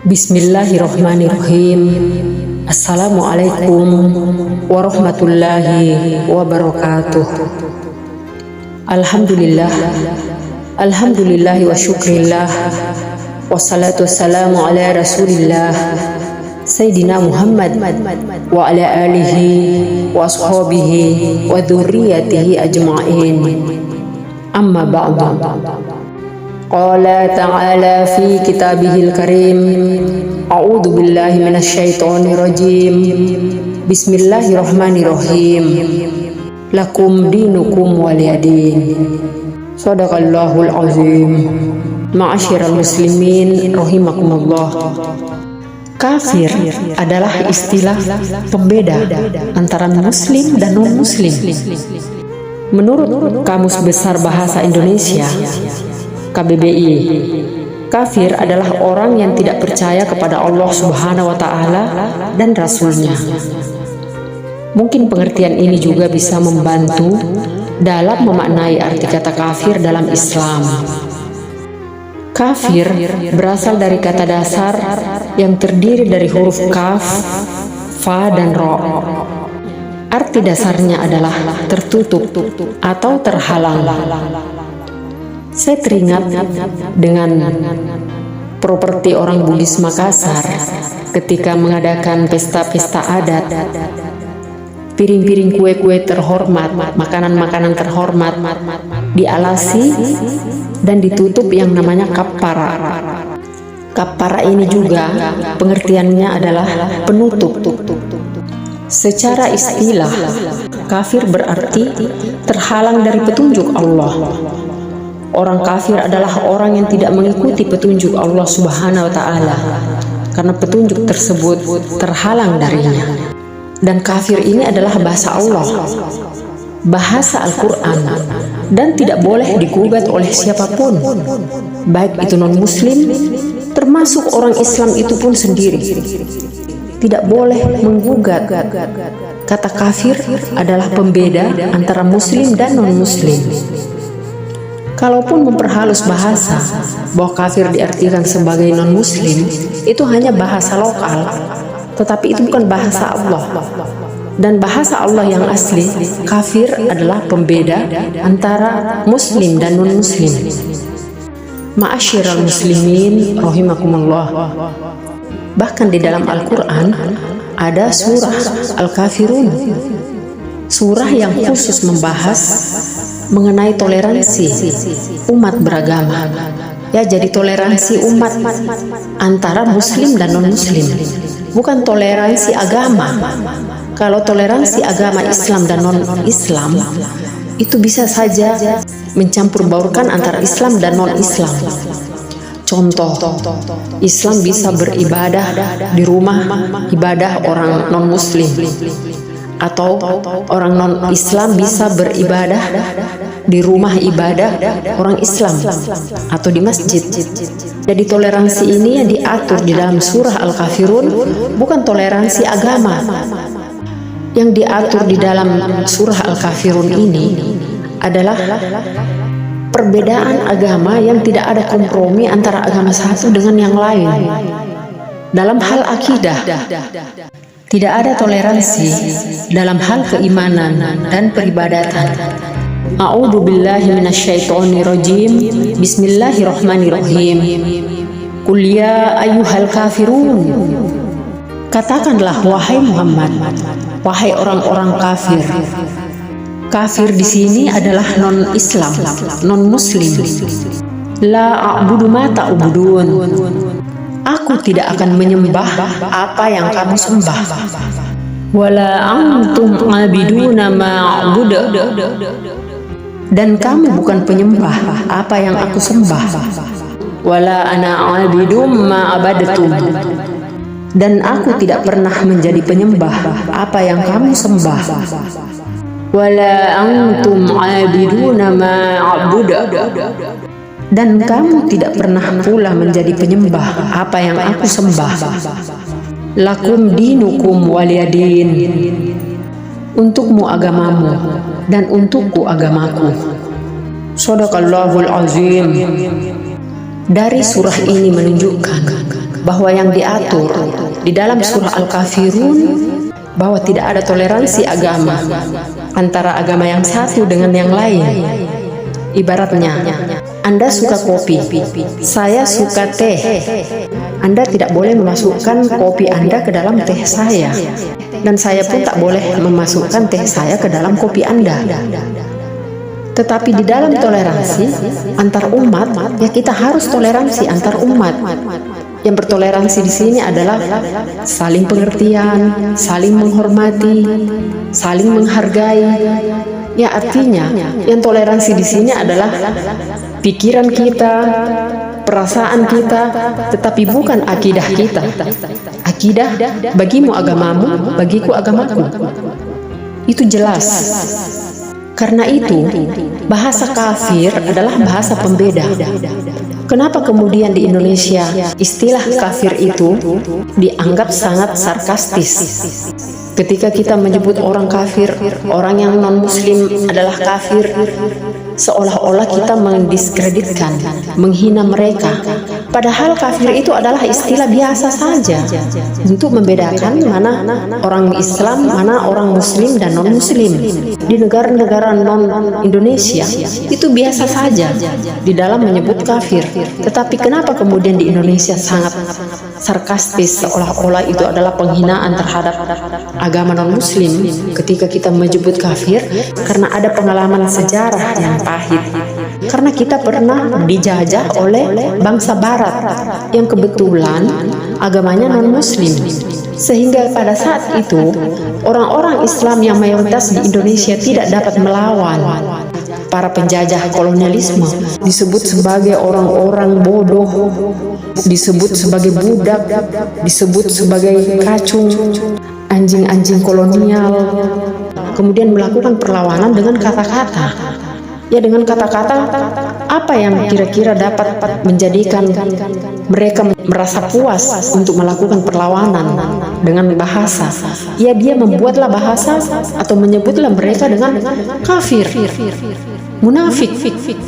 Bismillahirrahmanirrahim. Assalamualaikum warahmatullahi wabarakatuh. Alhamdulillah wa syukrillah, wassalatu wassalamu ala rasulillah Sayyidina Muhammad wa ala alihi wa ashabihi wa dhurriyyatihi ajma'in. Amma ba'du. Qala ta'ala fi kitabihil karim, a'udzu billahi minasy syaithanir rajim. Bismillahirrahmanirrahim. Lakum dinukum waliyadin. Shadaqallahul azim. Ma'asyiral muslimin rahimakumullah. Kafir adalah istilah pembeda antara muslim dan non-muslim. Menurut Kamus Besar Bahasa Indonesia KBBI, kafir adalah orang yang tidak percaya kepada Allah Subhanahu wa Ta'ala dan Rasul-Nya. Mungkin pengertian ini juga bisa membantu dalam memaknai arti kata kafir dalam Islam. Kafir berasal dari kata dasar yang terdiri dari huruf kaf, fa, dan ro. Arti dasarnya adalah tertutup atau terhalang. Saya teringat dengan properti orang Bugis Makassar ketika mengadakan pesta-pesta adat. Piring-piring kue-kue terhormat, makanan-makanan terhormat dialasi dan ditutup yang namanya kapara. Kapara ini juga pengertiannya adalah penutup. Secara istilah, kafir berarti terhalang dari petunjuk Allah. Orang kafir adalah orang yang tidak mengikuti petunjuk Allah Subhanahu wa Ta'ala karena petunjuk tersebut terhalang darinya. Dan kafir ini adalah bahasa Allah, bahasa Al-Quran, dan tidak boleh digugat oleh siapapun, baik itu non-muslim termasuk orang Islam itu pun sendiri. Tidak boleh menggugat. Kata kafir adalah pembeda antara muslim dan non-muslim. Kalaupun memperhalus bahasa bahwa kafir diartikan sebagai non-muslim, itu hanya bahasa lokal, tetapi itu bukan bahasa Allah. Dan bahasa Allah yang asli, kafir adalah pembeda antara muslim dan non-muslim. Ma'asyiral muslimin rahimakumullah. Bahkan di dalam Al-Quran ada surah Al-Kafirun, surah yang khusus membahas mengenai toleransi umat beragama. Ya, jadi toleransi umat antara muslim dan non-muslim, bukan toleransi agama. Kalau toleransi agama Islam dan non-Islam itu bisa saja mencampur baurkan antara Islam dan non-Islam. Contoh, Islam bisa beribadah di rumah ibadah orang non-muslim, atau orang non-Islam bisa beribadah di rumah ibadah orang Islam atau di masjid. Jadi toleransi ini yang diatur di dalam surah Al-Kafirun bukan toleransi agama. Yang diatur di dalam surah Al-Kafirun ini adalah perbedaan agama yang tidak ada kompromi antara agama satu dengan yang lain. Dalam hal akidah, tidak ada toleransi dalam hal keimanan dan peribadatan. A'udzu billahi minasy syaithanir rajim. Bismillahirrahmanirrahim. Qul ya ayyuhal kafirun. Katakanlah wahai Muhammad, wahai orang-orang kafir. Kafir di sini adalah non-Islam, non-Muslim. La a'budu ma ta'budun. Aku tidak akan menyembah apa yang kamu sembah. Wala antum abiduna ma'budu. Dan kamu bukan penyembah apa yang aku sembah. Wala ana abidum ma'abadtum. Dan aku tidak pernah menjadi penyembah apa yang kamu sembah. Wala antum abiduna ma'budu. Dan kamu tidak pernah pula menjadi penyembah apa yang aku sembah. Lakum dinukum waliyadin. Untukmu agamamu dan untukku agamaku. Shadaqallahul azim. Dari surah ini menunjukkan bahwa yang diatur di dalam surah Al-Kafirun bahwa tidak ada toleransi agama antara agama yang satu dengan yang lain. Ibaratnya, Anda suka kopi, saya suka teh. Anda tidak boleh memasukkan kopi Anda ke dalam teh saya, dan saya pun tak boleh memasukkan teh saya ke dalam kopi Anda. Tetapi di dalam toleransi antar umat, ya kita harus toleransi antar umat. Yang bertoleransi di sini adalah saling pengertian, saling menghormati, saling menghargai. Ya artinya, yang toleransi di sini adalah pikiran kita, perasaan kita, tetapi bukan akidah kita. Akidah, bagimu agamamu, bagiku agamaku. Itu jelas. Karena itu, bahasa kafir adalah bahasa pembeda. Kenapa kemudian di Indonesia istilah kafir itu dianggap sangat sarkastis? Ketika kita menyebut orang kafir, orang yang non-muslim adalah kafir, seolah-olah kita mendiskreditkan, menghina mereka. Padahal kafir itu adalah istilah biasa saja untuk membedakan mana orang Islam, mana orang muslim dan non-muslim. Di negara-negara non-Indonesia itu biasa saja di dalam menyebut kafir. Tetapi kenapa kemudian di Indonesia sangat sarkastis, seolah-olah itu adalah penghinaan terhadap agama non-muslim ketika kita menyebut kafir? Karena ada pengalaman sejarah yang pahit. Karena kita pernah dijajah oleh bangsa barat yang kebetulan agamanya non-muslim. Sehingga pada saat itu orang-orang Islam yang mayoritas di Indonesia tidak dapat melawan para penjajah kolonialisme, disebut sebagai orang-orang bodoh, disebut sebagai budak, disebut sebagai kacung, anjing-anjing kolonial, kemudian melakukan perlawanan dengan kata-kata. Ya, dengan kata-kata apa yang kira-kira dapat menjadikan mereka merasa puas untuk melakukan perlawanan dengan bahasa. Ya, dia membuatlah bahasa atau menyebutlah mereka dengan kafir, munafik.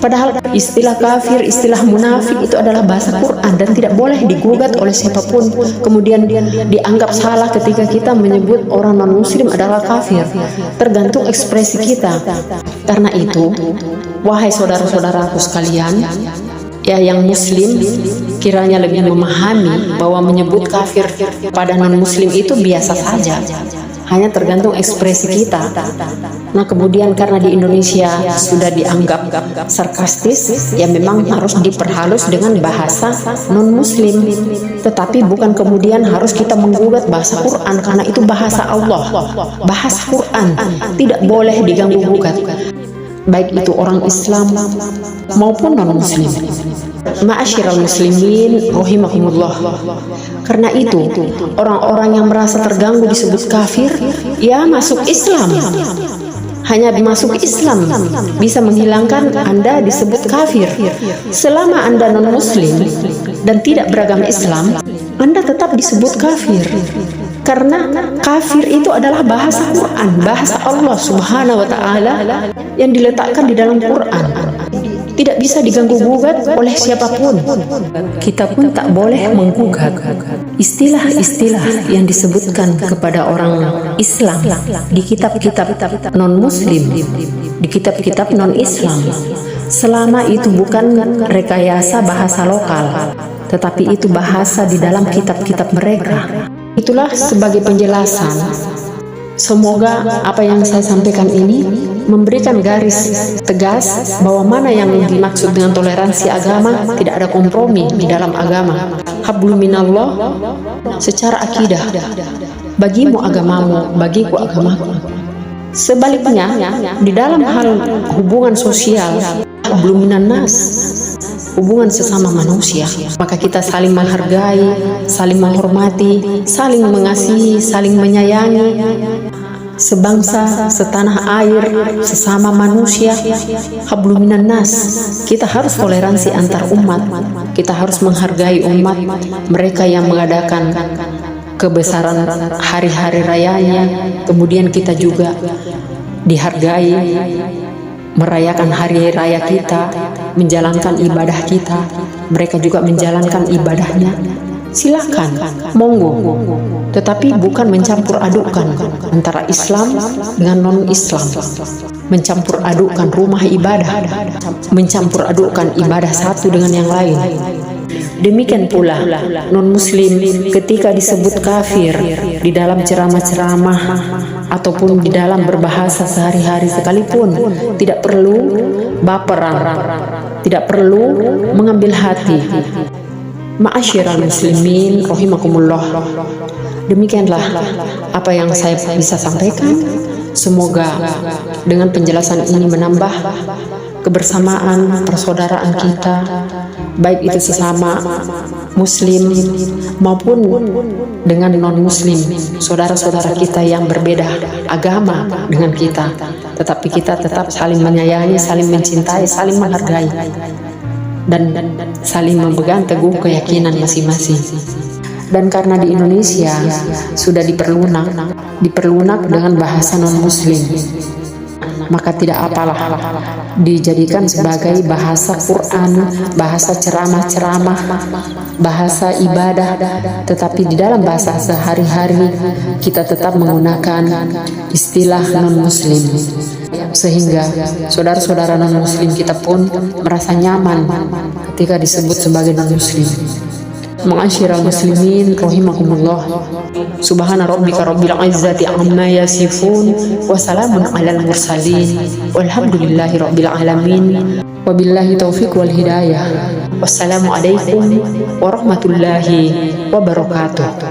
Padahal istilah kafir, istilah munafik itu adalah bahasa Quran dan tidak boleh digugat oleh siapapun. Kemudian dianggap salah ketika kita menyebut orang non-muslim adalah kafir. Tergantung ekspresi kita. Karena itu, wahai saudara-saudaraku sekalian, ya yang muslim kiranya lebih memahami bahwa menyebut kafir pada non-muslim itu biasa saja. Hanya tergantung ekspresi kita. Nah, kemudian karena di Indonesia sudah dianggap sarkastis, ya memang harus diperhalus dengan bahasa non-muslim. Tetapi bukan kemudian harus kita menggugat bahasa Quran, karena itu bahasa Allah, bahasa Quran, tidak boleh diganggu-gugat. Baik itu orang Islam maupun non-muslim. Ma'asyiral muslimin rahimakumullah. Karena itu, orang-orang yang merasa terganggu disebut kafir, ya masuk Islam. Hanya masuk Islam bisa menghilangkan Anda disebut kafir. Selama Anda non-muslim dan tidak beragama Islam, Anda tetap disebut kafir. Karena kafir itu adalah bahasa Quran, bahasa Allah Subhanahu wa Ta'ala yang diletakkan di dalam Quran. Tidak bisa diganggu-gugat oleh siapapun. Kita pun tak boleh menggugat istilah-istilah yang disebutkan kepada orang Islam di kitab-kitab non-muslim, di kitab-kitab non-Islam. Selama itu bukan rekayasa bahasa lokal, tetapi itu bahasa di dalam kitab-kitab mereka. Itulah sebagai penjelasan. Semoga apa yang saya sampaikan ini memberikan garis tegas bahwa mana yang dimaksud dengan toleransi agama. Tidak ada kompromi di dalam agama. Hablum minallah secara akidah. Bagimu agamamu, bagiku agamaku. Sebaliknya, di dalam hal hubungan sosial, hablum minan nas, hubungan sesama manusia, maka kita saling menghargai, saling menghormati, saling mengasihi, saling menyayangi, sebangsa, setanah air, sesama manusia. Hablum minan nas, kita harus toleransi antar umat, kita harus menghargai umat, mereka yang mengadakan kebesaran hari-hari rayanya, kemudian kita juga dihargai, merayakan hari raya kita, menjalankan ibadah kita, mereka juga menjalankan ibadahnya. silakan, monggo. Tetapi bukan mencampur adukkan antara Islam dengan non-Islam, mencampur adukkan rumah ibadah, mencampur adukkan ibadah satu dengan yang lain. Demikian pula non-muslim ketika disebut kafir di dalam ceramah-ceramah ataupun di dalam berbahasa sehari-hari sekalipun, tidak perlu baperan, tidak perlu mengambil hati. Ma'asyiral muslimin rahimakumullah. Demikianlah apa yang saya bisa sampaikan. Semoga dengan penjelasan ini menambah kebersamaan persaudaraan kita, baik itu sesama muslim maupun dengan non-muslim, saudara-saudara kita yang berbeda agama dengan kita, tetapi kita tetap saling menyayangi, saling mencintai, saling menghargai, dan saling memegang teguh keyakinan masing-masing. Dan karena di Indonesia sudah diperlunak dengan bahasa non-muslim, maka tidak apalah dijadikan sebagai bahasa Quran, bahasa ceramah-ceramah, bahasa ibadah, tetapi di dalam bahasa sehari-hari kita tetap menggunakan istilah non-muslim, sehingga saudara-saudara non-muslim kita pun merasa nyaman ketika disebut sebagai non-muslim. Ma'asyiral muslimin rahimakumullah. Subhana rabbika rabbil izzati amma yasifun wa salamun alal mursalin walhamdulillahi rabbil alamin. Wabillahi taufiq wal hidayah. Wassalamu alaikum warahmatullahi wabarakatuh.